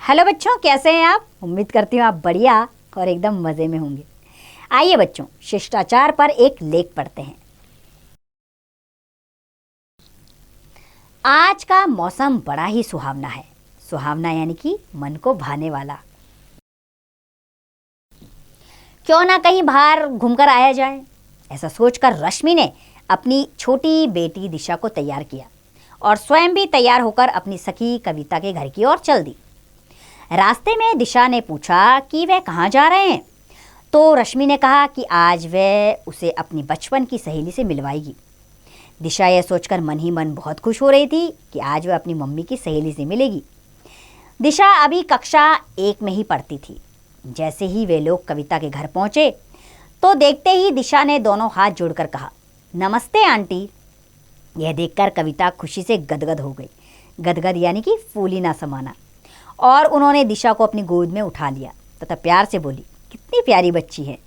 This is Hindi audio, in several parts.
हेलो बच्चों, कैसे हैं आप? उम्मीद करती हूँ आप बढ़िया और एकदम मज़े में होंगे। आइए बच्चों, शिष्टाचार पर एक लेख पढ़ते हैं। आज का मौसम बड़ा ही सुहावना है। सुहावना यानी कि मन को भाने वाला। क्यों ना कहीं बाहर घूमकर आया जाए। ऐसा सोचकर रश्मि ने अपनी छोटी बेटी दिशा को तैयार किया और स्वयं भी तैयार होकर अपनी सखी कविता के घर की ओर चल दी। रास्ते में दिशा ने पूछा कि वह कहाँ जा रहे हैं, तो रश्मि ने कहा कि आज वह उसे अपनी बचपन की सहेली से मिलवाएगी। दिशा यह सोचकर मन ही मन बहुत खुश हो रही थी कि आज वह अपनी मम्मी की सहेली से मिलेगी। दिशा अभी कक्षा 1 में ही पढ़ती थी। जैसे ही वे लोग कविता के घर पहुंचे तो देखते ही दिशा ने दोनों हाथ जोड़कर कहा, नमस्ते आंटी। यह देखकर कविता खुशी से गदगद हो गई। गदगद यानी कि फूली ना समाना। और उन्होंने दिशा को अपनी गोद में उठा लिया तथा प्यार से बोली, कितनी प्यारी बच्ची है।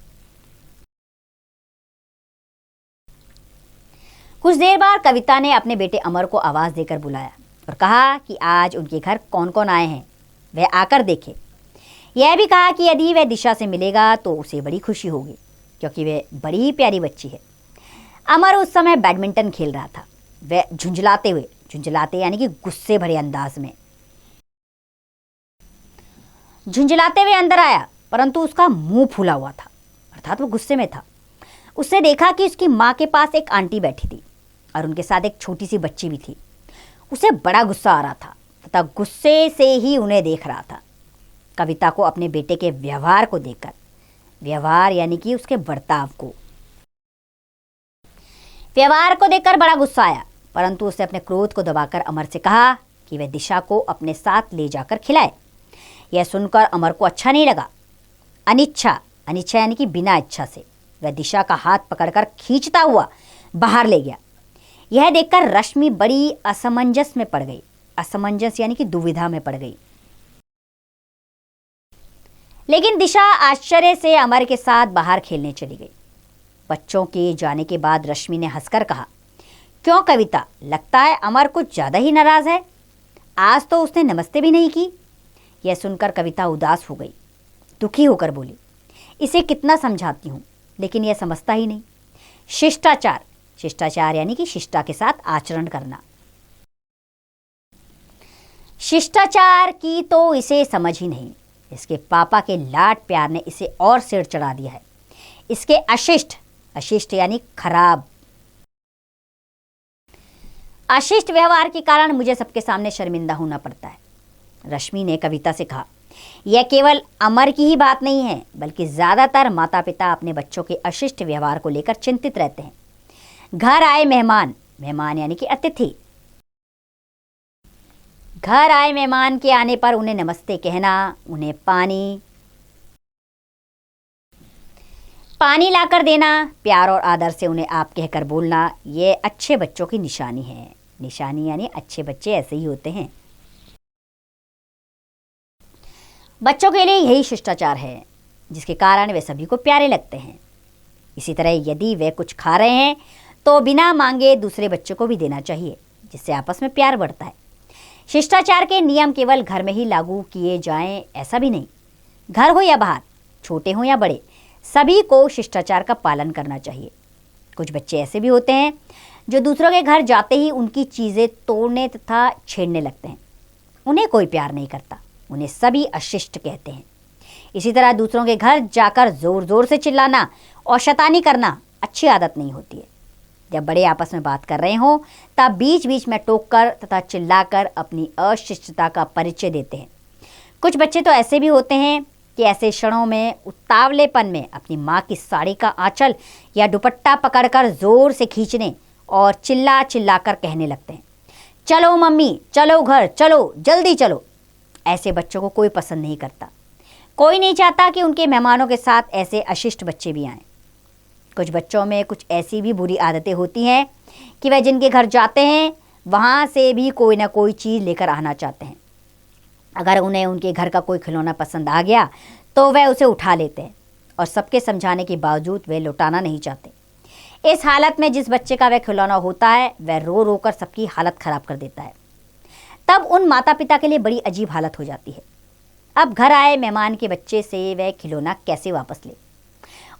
कुछ देर बाद कविता ने अपने बेटे अमर को आवाज देकर बुलाया और कहा कि आज उनके घर कौन कौन आए हैं, वह आकर देखे। यह भी कहा कि यदि वह दिशा से मिलेगा तो उसे बड़ी खुशी होगी, क्योंकि वह बड़ी ही प्यारी बच्ची है। अमर उस समय बैडमिंटन खेल रहा था। वह झुंझलाते यानी कि गुस्से भरे अंदाज में झुंझलाते हुए अंदर आया, परंतु उसका मुंह फूला हुआ था, अर्थात वो गुस्से में था। उसने देखा कि उसकी माँ के पास एक आंटी बैठी थी और उनके साथ एक छोटी सी बच्ची भी थी। उसे बड़ा गुस्सा आ रहा था तथा गुस्से से ही उन्हें देख रहा था। कविता को अपने बेटे के व्यवहार को देखकर, व्यवहार यानी कि उसके बर्ताव को, व्यवहार को देखकर बड़ा गुस्सा आया, परंतु उसने अपने क्रोध को दबाकर अमर से कहा कि वह दिशा को अपने साथ ले जाकर खिलाए। यह सुनकर अमर को अच्छा नहीं लगा। अनिच्छा यानी कि बिना इच्छा से वह दिशा का हाथ पकड़कर खींचता हुआ बाहर ले गया। यह देखकर रश्मि बड़ी असमंजस में पड़ गई। असमंजस यानी कि दुविधा में पड़ गई। लेकिन दिशा आश्चर्य से अमर के साथ बाहर खेलने चली गई। बच्चों के जाने के बाद रश्मि ने हंसकर कहा, क्यों कविता, लगता है अमर कुछ ज्यादा ही नाराज है। आज तो उसने नमस्ते भी नहीं की। यह सुनकर कविता उदास हो गई, दुखी होकर बोली, इसे कितना समझाती हूँ लेकिन यह समझता ही नहीं। शिष्टाचार यानी कि शिष्टा के साथ आचरण करना। शिष्टाचार की तो इसे समझ ही नहीं। इसके पापा के लाड प्यार ने इसे और सिर चढ़ा दिया है। इसके अशिष्ट यानी खराब, अशिष्ट व्यवहार के कारण मुझे सबके सामने शर्मिंदा होना पड़ता है। रश्मि ने कविता से कहा, यह केवल अमर की ही बात नहीं है, बल्कि ज्यादातर माता पिता अपने बच्चों के अशिष्ट व्यवहार को लेकर चिंतित रहते हैं। घर आए मेहमान यानी कि अतिथि, घर आए मेहमान के आने पर उन्हें नमस्ते कहना, उन्हें पानी लाकर देना, प्यार और आदर से उन्हें आप कहकर बोलना, ये अच्छे बच्चों की निशानी है। निशानी यानी अच्छे बच्चे ऐसे ही होते हैं। बच्चों के लिए यही शिष्टाचार है, जिसके कारण वे सभी को प्यारे लगते हैं। इसी तरह यदि वे कुछ खा रहे हैं तो बिना मांगे दूसरे बच्चों को भी देना चाहिए, जिससे आपस में प्यार बढ़ता है। शिष्टाचार के नियम केवल घर में ही लागू किए जाएं ऐसा भी नहीं। घर हो या बाहर, छोटे हो या बड़े, सभी को शिष्टाचार का पालन करना चाहिए। कुछ बच्चे ऐसे भी होते हैं जो दूसरों के घर जाते ही उनकी चीज़ें तोड़ने तथा छेड़ने लगते हैं। उन्हें कोई प्यार नहीं करता, उन्हें सभी अशिष्ट कहते हैं। इसी तरह दूसरों के घर जाकर जोर जोर से चिल्लाना और शैतानी करना अच्छी आदत नहीं होती है। जब बड़े आपस में बात कर रहे हों तब बीच बीच में टोककर तथा चिल्लाकर अपनी अशिष्टता का परिचय देते हैं। कुछ बच्चे तो ऐसे भी होते हैं कि ऐसे क्षणों में उतावलेपन में अपनी माँ की साड़ी का आंचल या दुपट्टा पकड़कर जोर से खींचने और चिल्ला चिल्लाकर कहने लगते हैं, चलो मम्मी, चलो घर, चलो जल्दी चलो। ऐसे बच्चों को कोई पसंद नहीं करता। कोई नहीं चाहता कि उनके मेहमानों के साथ ऐसे अशिष्ट बच्चे भी आएं। कुछ बच्चों में कुछ ऐसी भी बुरी आदतें होती हैं कि वह जिनके घर जाते हैं वहाँ से भी कोई ना कोई चीज़ लेकर आना चाहते हैं। अगर उन्हें उनके घर का कोई खिलौना पसंद आ गया तो वह उसे उठा लेते हैं और सबके समझाने के बावजूद वे लौटाना नहीं चाहते। इस हालत में जिस बच्चे का वह खिलौना होता है वह रो रो कर सबकी हालत खराब कर देता है। तब उन माता पिता के लिए बड़ी अजीब हालत हो जाती है। अब घर आए मेहमान के बच्चे से वह खिलौना कैसे वापस ले।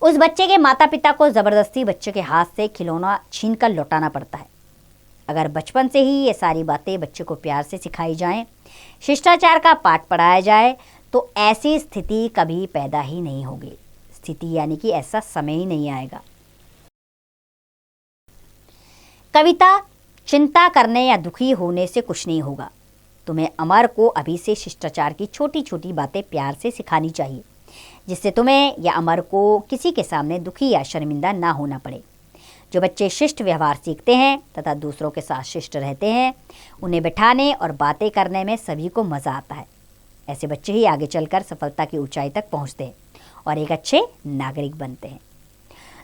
उस बच्चे के माता पिता को ज़बरदस्ती बच्चे के हाथ से खिलौना छीन कर लौटाना पड़ता है। अगर बचपन से ही ये सारी बातें बच्चे को प्यार से सिखाई जाएं, शिष्टाचार का पाठ पढ़ाया जाए, तो ऐसी स्थिति कभी पैदा ही नहीं होगी। स्थिति यानी कि ऐसा समय ही नहीं आएगा। कविता, चिंता करने या दुखी होने से कुछ नहीं होगा। तुम्हें अमर को अभी से शिष्टाचार की छोटी छोटी बातें प्यार से सिखानी चाहिए, जिससे तुम्हें या अमर को किसी के सामने दुखी या शर्मिंदा ना होना पड़े। जो बच्चे शिष्ट व्यवहार सीखते हैं तथा दूसरों के साथ शिष्ट रहते हैं, उन्हें बिठाने और बातें करने में सभी को मज़ा आता है। ऐसे बच्चे ही आगे चलकर सफलता की ऊंचाई तक पहुंचते हैं और एक अच्छे नागरिक बनते हैं।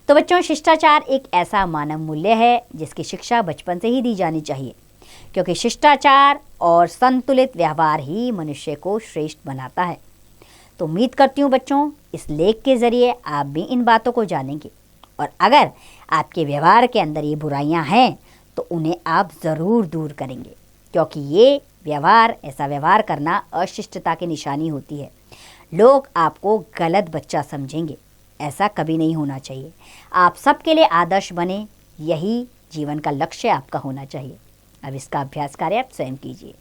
तो बच्चों, शिष्टाचार एक ऐसा मानव मूल्य है जिसकी शिक्षा बचपन से ही दी जानी चाहिए, क्योंकि शिष्टाचार और संतुलित व्यवहार ही मनुष्य को श्रेष्ठ बनाता है। तो उम्मीद करती हूँ बच्चों, इस लेख के ज़रिए आप भी इन बातों को जानेंगे, और अगर आपके व्यवहार के अंदर ये बुराइयां हैं तो उन्हें आप ज़रूर दूर करेंगे, क्योंकि ये व्यवहार, ऐसा व्यवहार करना अशिष्टता की निशानी होती है। लोग आपको गलत बच्चा समझेंगे। ऐसा कभी नहीं होना चाहिए। आप सबके लिए आदर्श बने, यही जीवन का लक्ष्य आपका होना चाहिए। अब इसका अभ्यास कार्य आप स्वयं कीजिए।